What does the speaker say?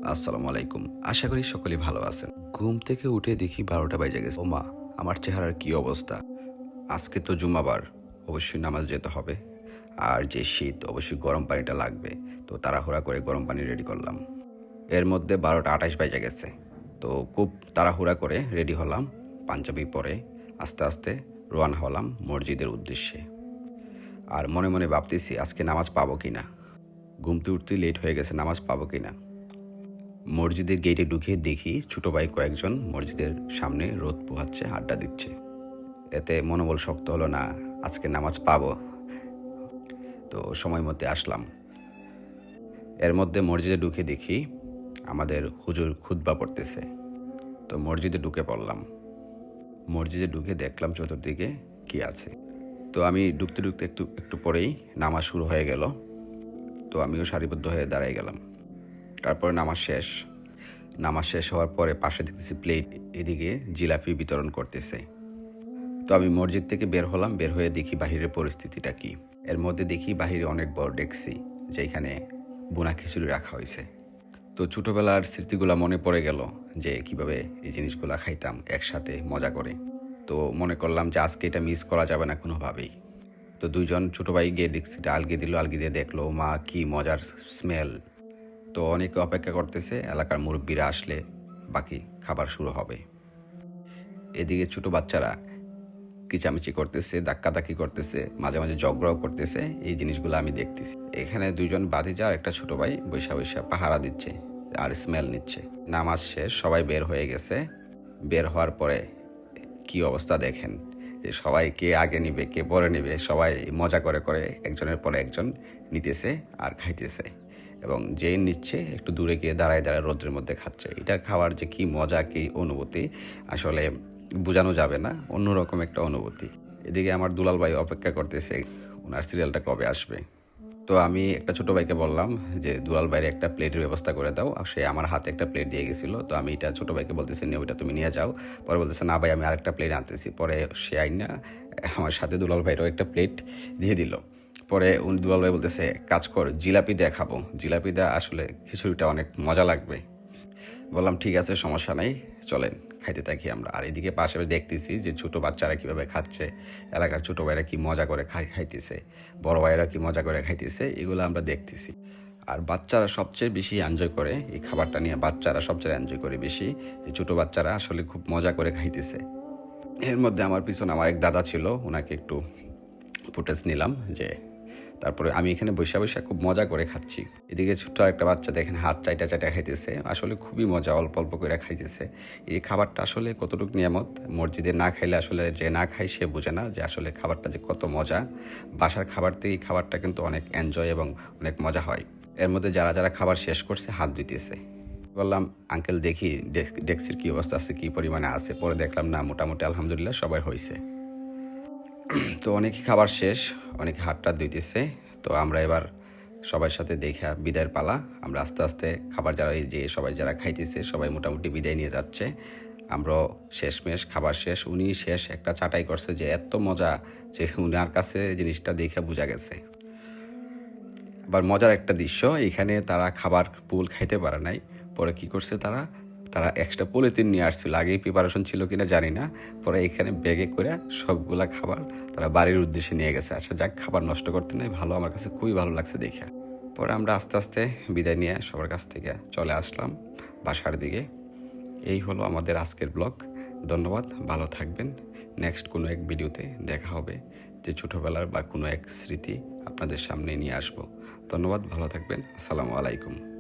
আসসালামু আলাইকুম। আশা করি সকলেই ভালো আছেন। ঘুম থেকে উঠে দেখি ১২টা বাজে গেছে। ওমা! আমার চেহারার কি অবস্থা! আজকে তো জুম্মাবার, অবশ্যই নামাজ যেতে হবে। আর যে শীত, অবশ্যই গরম পানিটা লাগবে। তো তাড়াহুড়া করে গরম পানি রেডি করলাম। এর মধ্যে ১২টা ২৮ বেজে গেছে। তো খুব তাড়াহুড়া করে রেডি হলাম। পাঞ্জাবি পরে আস্তে আস্তে রওনা হলাম মসজিদের উদ্দেশ্যে। আর মনে মনে ভাবতেছি আজকে নামাজ পাবো কিনা। ঘুমতে উঠতে লেট হয়ে গেছে, নামাজ পাবো কিনা। মসজিদের গেটে ঢুকে দেখি ছোট ভাই কয়েকজন মসজিদের সামনে রোদ পোহাচ্ছে, আড্ডা দিচ্ছে। এতে মনোবল শক্ত হলো না, আজকে নামাজ পাবো। তো সময় মতে আসলাম। এর মধ্যে মসজিদে ঢুকে দেখি আমাদের হুজুর খুতবা পড়তেছে। তো মসজিদে ঢুকে পড়লাম। মসজিদে ঢুকে দেখলাম চতুর্দিকে কি আছে। তো আমি ঢুকতে ঢুকতে একটু একটু পরেই নামাজ শুরু হয়ে গেল। তো আমিও সারিবদ্ধ হয়ে দাঁড়াই গেলাম। তারপরে নামাজ শেষ হওয়ার পরে পাশে দেখতেছি প্লেট, এদিকে জিলাপি বিতরণ করতেছে। তো আমি মসজিদ থেকে বের হলাম, বের হয়ে দেখি বাহিরের পরিস্থিতিটা কি। এর মধ্যে দেখি বাহিরে অনেক বড় ডেকসি, যেখানে বোনা খিচুড়ি রাখা হয়েছে। তো ছোটোবেলার স্মৃতিগুলো মনে পড়ে গেল, যে কিভাবে এই জিনিসগুলো খাইতাম একসাথে মজা করে। তো মনে করলাম যে আজকে এটা মিস করা যাবে না কোনোভাবেই। তো দুইজন ছোটো ভাই গিয়ে ডেকসিটা আলগিয়ে দিল, আলগিয়ে দিয়ে দেখলো মা কি মজার স্মেল। তো অনেকে অপেক্ষা করতেছে এলাকার মুরব্বীরা আসলে বাকি খাবার শুরু হবে। এদিকে ছোট বাচ্চারা কিচামিচি করতেছে, ধাক্কাধাক্কি করতেছে, মাঝে মাঝে ঝগড়াও করতেছে। এই জিনিসগুলো আমি দেখতেছি। এখানে দুইজন ভাতিজা আর একটা ছোট ভাই বৈশা বৈশা পাহারা দিচ্ছে আর স্মেল নিচ্ছে। নামাজ শেষ, সবাই বের হয়ে গেছে। বের হওয়ার পরে কি অবস্থা দেখেন, যে সবাই কে আগে নিবে কে পরে নিবে, সবাই মজা করে করে একজনের পরে একজন নিতেছে আর খাইতেছে। এবং যেই নিচ্ছে একটু দূরে গিয়ে দাঁড়ায় দাঁড়ায় রোদ্রের মধ্যে খাচ্ছে। এটার খাওয়ার যে কি মজা, কি অনুভূতি, আসলে বোঝানো যাবে না। অন্যরকম একটা অনুভূতি। এদিকে আমার দুলাল ভাই অপেক্ষা করতেছে ওনার সিরিয়ালটা কবে আসবে। তো আমি একটা ছোটো ভাইকে বললাম যে দুলাল ভাইয়ের একটা প্লেটের ব্যবস্থা করে দাও। আর সে আমার হাতে একটা প্লেট দিয়ে গেছিলো। তো আমি এটা ছোটো ভাইকে বলতেছি নিয়ে ওইটা তুমি নিয়ে যাও। পরে বলতেছে না ভাই, আমি আরেকটা প্লেট আনতেছি। পরে সে আইনা আমার সাথে দুলাল ভাইয়েরও একটা প্লেট দিয়ে দিল। পরে উনি দুলাল ভাই বলতেছে কাজ কর, জিলাপি দিয়ে খাবো, জিলাপি দিয়ে আসলে খিচুড়িটা অনেক মজা লাগবে। বললাম ঠিক আছে, সমস্যা নেই, চলেন খাইতে থাকি আমরা। আর এদিকে পাশে দেখতেছি যে ছোটো বাচ্চারা কীভাবে খাচ্ছে, এলাকার ছোটো ভাইরা কি মজা করে খাইতেছে, বড় ভাইরা কি মজা করে খাইতেছে, এগুলো আমরা দেখতেছি। আর বাচ্চারা সবচেয়ে বেশি এনজয় করে এই খাবারটা নিয়ে, বাচ্চারা সবচেয়ে এনজয় করে বেশি, যে ছোটো বাচ্চারা আসলে খুব মজা করে খাইতেছে। এর মধ্যে আমার পিছনে আমার এক দাদা ছিল, ওনাকে একটু ফুটেজ নিলাম। যে তারপরে আমি এখানে বৈশা বৈশা খুব মজা করে খাচ্ছি। এদিকে ছোট্ট একটা বাচ্চা দেখেন হাত চাইটা চাইটা খাইতেছে, আসলে খুবই মজা, অল্প অল্প করে খাইতেছে। এই খাবারটা আসলে কতটুকু নিয়ামত, মসজিদে না খাইলে আসলে যে না খায় সে বোঝে না যে আসলে খাবারটা যে কত মজা। বাসার খাবার থেকে এই খাবারটা কিন্তু অনেক এনজয় এবং অনেক মজা হয়। এর মধ্যে যারা যারা খাবার শেষ করছে হাত ধুইতেছে। বললাম আঙ্কেল দেখি ডেস্কের কী অবস্থা আছে, কী পরিমাণে আছে। পরে দেখলাম না, মোটামুটি আলহামদুলিল্লাহ সবাই হয়েছে। তো অনেকে খাবার শেষ, অনেকে হাতটা ধুইতেছে। তো আমরা এবার সবার সাথে দেখা বিদায়ের পালা। আমরা আস্তে আস্তে খাবার যারা এই যে সবাই যারা খাইতেছে সবাই মোটামুটি বিদায় নিয়ে যাচ্ছে। আমরাও শেষমেশ খাবার শেষ। উনি শেষ একটা চাটাই করছে যে এত মজা, যে উনার কাছে জিনিসটা দেখে বোঝা গেছে। আবার মজার একটা দৃশ্য, এখানে তারা খাবার পুল খাইতে পারে নাই। পরে কি করছে, তারা এক্সট্রা পলিথিন নিয়ে আসছিল। আগেই প্রিপারেশন ছিল কিনা জানি না। পরে এখানে ব্যাগে করে সবগুলা খাবার তারা বাড়ির উদ্দেশ্যে নিয়ে গেছে। আচ্ছা যাক, খাবার নষ্ট করতে নেই, ভালো, আমার কাছে খুবই ভালো লাগছে দেখে। পরে আমরা আস্তে আস্তে বিদায় নিয়ে সবার কাছ থেকে চলে আসলাম বাসার দিকে। এই হলো আমাদের আজকের ব্লগ। ধন্যবাদ, ভালো থাকবেন। নেক্সট কোনো এক ভিডিওতে দেখা হবে, যে ছোটোবেলার বা কোনো এক স্মৃতি আপনাদের সামনে নিয়ে আসবো। ধন্যবাদ, ভালো থাকবেন। আসসালামু আলাইকুম।